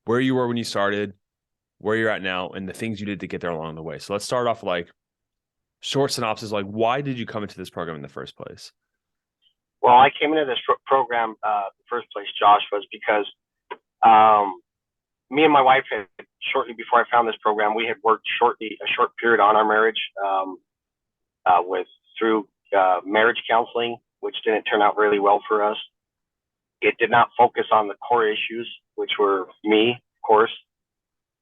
where you were when you started, where you're at now, and the things you did to get there along the way. So let's start off like short synopsis. Like, why did you come into this program in the first place? Well, I came into this program the first place, Josh, was because um, me and my wife had shortly before I found this program, we had worked a short period on our marriage with through marriage counseling, which didn't turn out really well for us. It did not focus on the core issues, which were me, of course.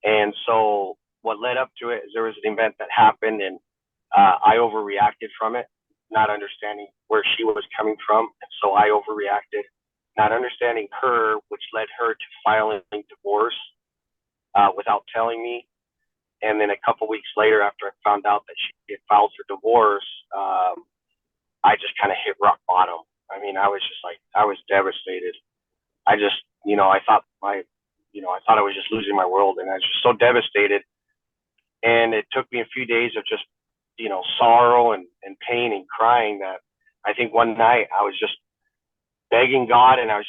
And so what led up to it is there was an event that happened, and I overreacted from it, not understanding where she was coming from. And so I overreacted, not understanding her, which led her to filing divorce without telling me. And then a couple weeks later, after I found out that she had filed for divorce, I just kind of hit rock bottom. I mean, I was just like, I was devastated. I just, I thought I was just losing my world, and I was just so devastated. And it took me a few days of just, sorrow and pain and crying that I think one night I was just begging God, and I was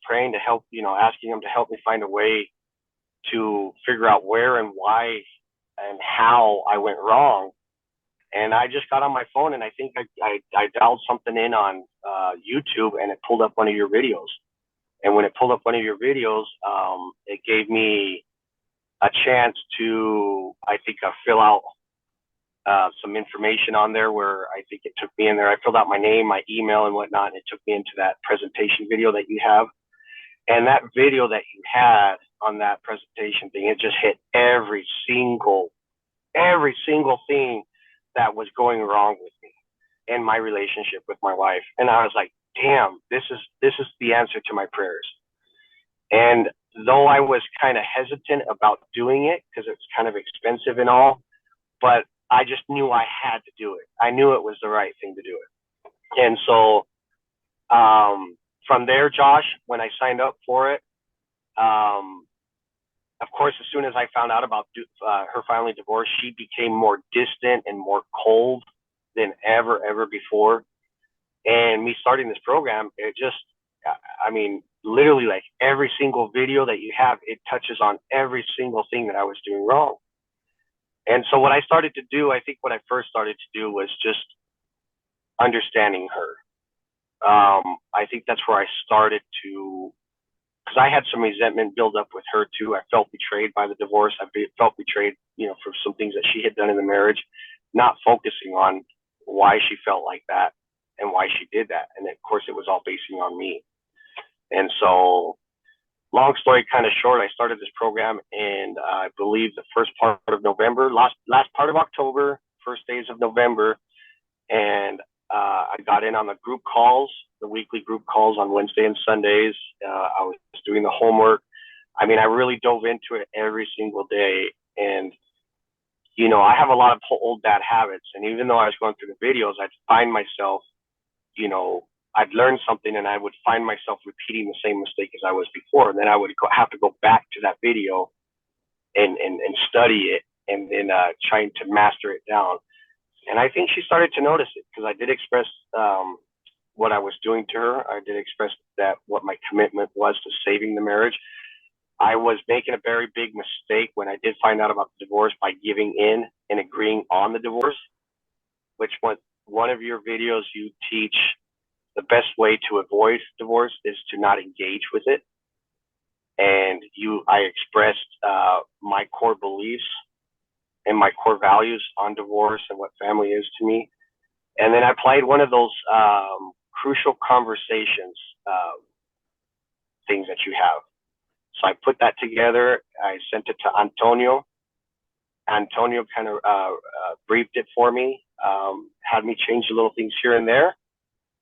praying to help, asking him to help me find a way to figure out where and why and how I went wrong. And I just got on my phone, and I think I dialed something in on YouTube, and it pulled up one of your videos. And when it pulled up one of your videos, it gave me a chance to, I think, fill out some information on there where I think it took me in there. I filled out my name, my email, and whatnot, and it took me into that presentation video that you have. And that video that you had on that presentation thing, it just hit every single thing that was going wrong with me in my relationship with my wife. And I was like, damn, this is the answer to my prayers. And though I was kind of hesitant about doing it because it's kind of expensive and all, but I just knew I had to do it. I knew it was the right thing to do it. And so from there, Josh, when I signed up for it, um, of course, as soon as I found out about her finally divorced, she became more distant and more cold than ever before. And me starting this program, it just, I mean, literally like every single video that you have, it touches on every single thing that I was doing wrong. And so what I started to do, I think what I first started to do was just understanding her. I think that's where I started to, because I had some resentment build up with her too. I felt betrayed by the divorce. Felt betrayed, for some things that she had done in the marriage, not focusing on why she felt like that and why she did that. And of course, it was all basing on me. And so, long story kind of short, I started this program, and I believe the first part of November, last part of October, first days of November, and I got in on the group calls, the weekly group calls on Wednesday and Sundays. I was doing the homework. I mean, I really dove into it every single day. And, I have a lot of old bad habits. And even though I was going through the videos, I'd find myself, I'd learn something, and I would find myself repeating the same mistake as I was before. And then I would have to go back to that video and study it, and then trying to master it down. And I think she started to notice it because I did express what I was doing to her. I did express that what my commitment was to saving the marriage. I was making a very big mistake when I did find out about the divorce by giving in and agreeing on the divorce, which was one of your videos. You teach the best way to avoid divorce is to not engage with it. And I expressed my core beliefs and my core values on divorce and what family is to me. And then I played one of those crucial conversations things that you have. So I put that together. I sent it to Antonio. Antonio kind of briefed it for me, had me change the little things here and there,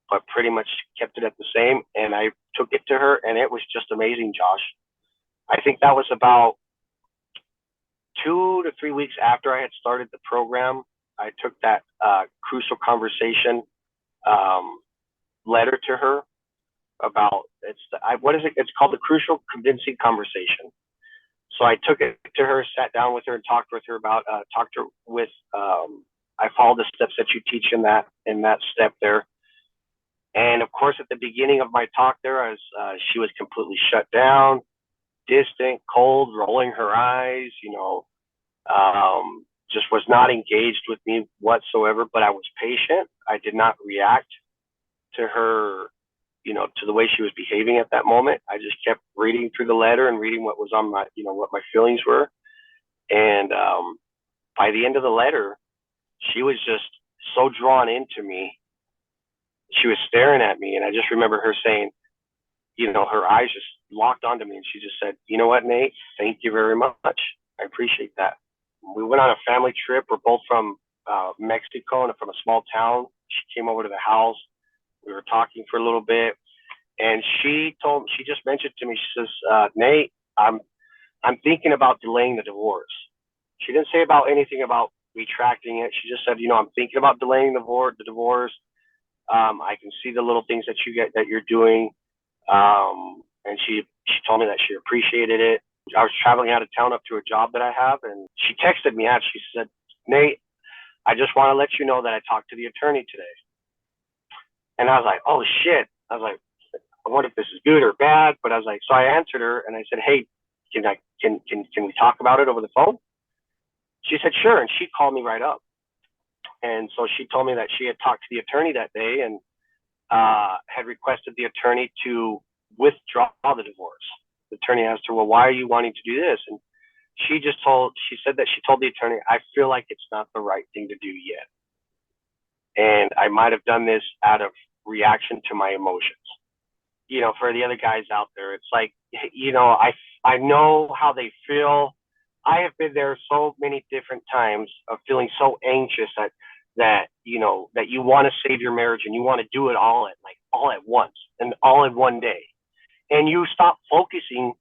but pretty much kept it at the same. And I took it to her, and it was just amazing, Josh. I think that was about 2 to 3 weeks after I had started the program. I took that crucial conversation letter to her about what is it? It's called the Crucial Convincing Conversation. So I took it to her, sat down with her, and talked with her about I followed the steps that you teach in that step there. And of course, at the beginning of my talk there, she was completely shut down. distant, cold, rolling her eyes, just was not engaged with me whatsoever. But I was patient. I did not react to her, to the way she was behaving at that moment. I just kept reading through the letter and reading what was on my, what my feelings were. And by the end of the letter, she was just so drawn into me. She was staring at me, and I just remember her saying, her eyes just locked onto me, and she just said, "You know what, Nate? Thank you very much. I appreciate that." We went on a family trip. We're both from Mexico and from a small town. She came over to the house. We were talking for a little bit, and she just mentioned to me, she says, "Nate, I'm thinking about delaying the divorce." She didn't say about anything about retracting it. She just said, "I'm thinking about delaying the divorce. I can see the little things that you're doing." And she told me that she appreciated it. I was traveling out of town up to a job that I have, and she texted me out. She said, "Nate, I just want to let you know that I talked to the attorney today." And I was like, "Oh shit." I was like, "I wonder if this is good or bad." But I was like, so I answered her and I said, "Hey, can we talk about it over the phone?" She said, "Sure." And she called me right up. And so she told me that she had talked to the attorney that day and had requested the attorney to withdraw the divorce. The attorney asked her, "Well, why are you wanting to do this?" And she said that she told the attorney, "I feel like it's not the right thing to do yet. And I might have done this out of reaction to my emotions." For the other guys out there, it's like, I know how they feel. I have been there so many different times of feeling so anxious that you want to save your marriage and you want to do it all at once and all in one day. And you stop focusing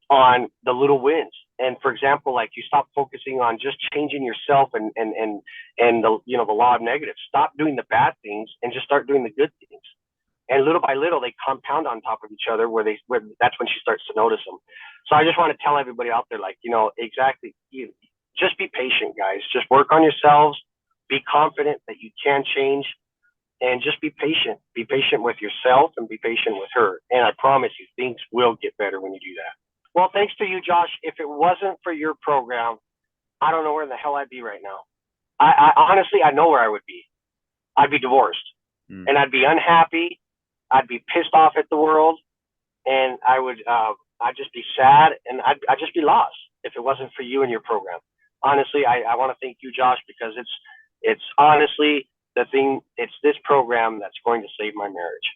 on the little wins. And for example, like you stop focusing on just changing yourself and the law of negatives. Stop doing the bad things and just start doing the good things. And little by little, they compound on top of each other where that's when she starts to notice them. So I just want to tell everybody out there, exactly, just be patient, guys. Just work on yourselves. Be confident that you can change, and just be patient. Be patient with yourself and be patient with her. And I promise you, things will get better when you do that. Well, thanks to you, Josh. If it wasn't for your program, I don't know where the hell I'd be right now. I honestly, I know where I would be. I'd be divorced, and I'd be unhappy. I'd be pissed off at the world, and I'd just be sad, and I'd just be lost if it wasn't for you and your program. Honestly, I want to thank you, Josh, because it's honestly it's this program that's going to save my marriage.